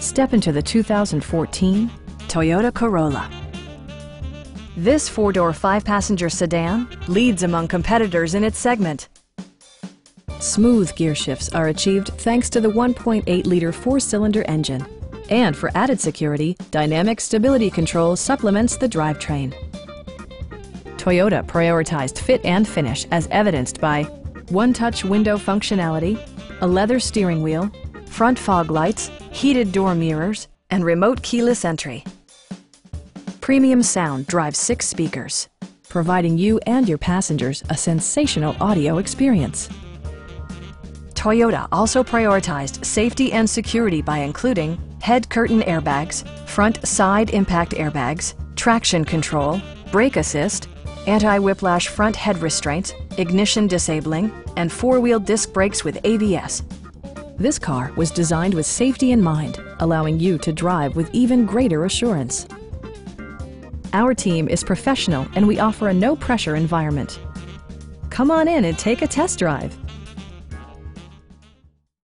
Step into the 2014 Toyota Corolla. This four-door, five-passenger sedan leads among competitors in its segment. Smooth gear shifts are achieved thanks to the 1.8-liter four-cylinder engine. And for added security, dynamic stability control supplements the drivetrain. Toyota prioritized fit and finish as evidenced by one-touch window functionality, a leather steering wheel, front fog lights, heated door mirrors, and remote keyless entry. Premium sound drives 6 speakers, providing you and your passengers a sensational audio experience. Toyota also prioritized safety and security by including head curtain airbags, front side impact airbags, traction control, brake assist, anti-whiplash front head restraints, ignition disabling, and four-wheel disc brakes with ABS. This car was designed with safety in mind, allowing you to drive with even greater assurance. Our team is professional and we offer a no-pressure environment. Come on in and take a test drive.